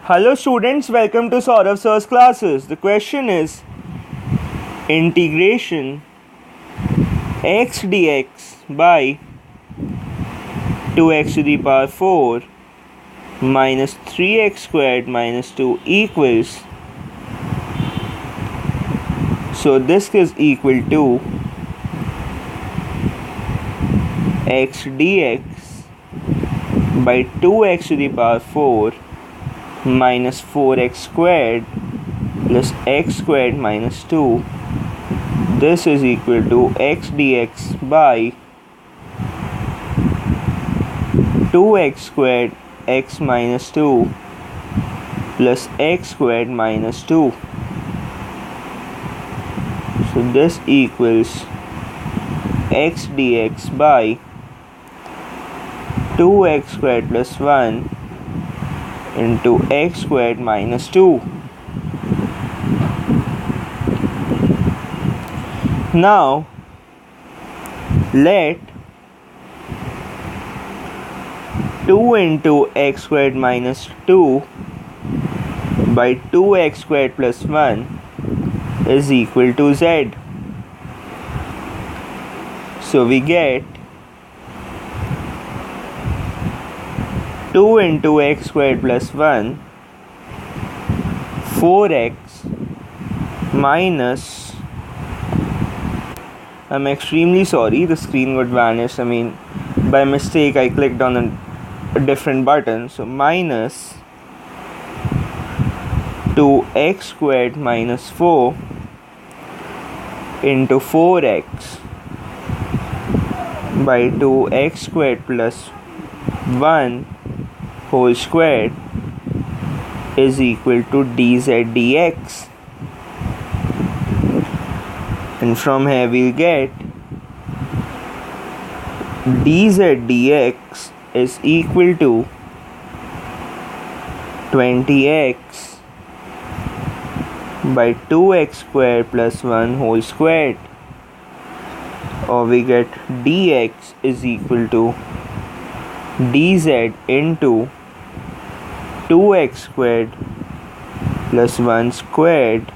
Hello students, welcome to Saurav Sir's classes. The question is integration x dx by 2x to the power 4 minus 3x squared minus 2 equals, so this is equal to x dx by 2x to the power 4 minus 4x squared plus x squared minus 2. This is equal to x dx by 2x squared x minus 2 plus x squared minus 2. So this equals x dx by 2x squared plus 1 into x squared minus 2. Now let 2 into x squared minus 2 by 2x squared plus 1 is equal to z. So we get 2 into x squared plus 1 4x minus, I'm extremely sorry, the screen would vanish. By mistake I clicked on a different button. So minus 2x squared minus 4 into 4x by 2x squared plus 1 whole squared is equal to dz dx, and from here we'll get dz dx is equal to 20x by 2x squared plus 1 whole squared, or we get dx is equal to dz into 2x squared plus 1 squared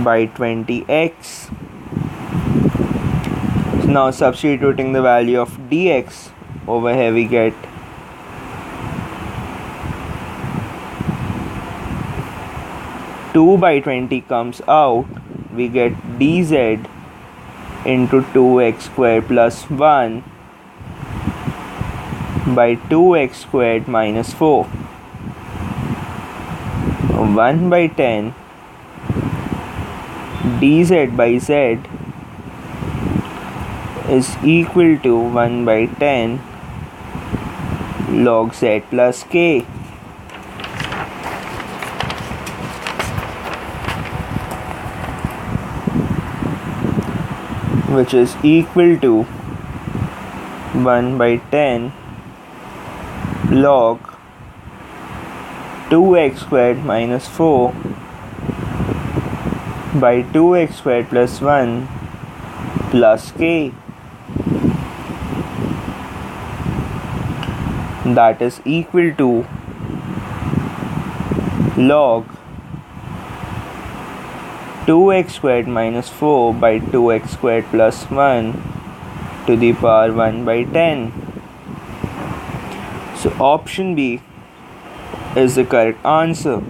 by 20x. So now substituting the value of dx over here, we get 2 by 20 comes out, we get dz into 2x squared plus 1 by 2x squared minus 4. 1 by 10 dz by z is equal to 1 by 10 log z plus k, which is equal to 1 by 10 log 2x squared minus 4 by 2x squared plus 1 plus k, that is equal to log 2x squared minus 4 by 2x squared plus 1 to the power 1 by 10. So option B is the correct answer.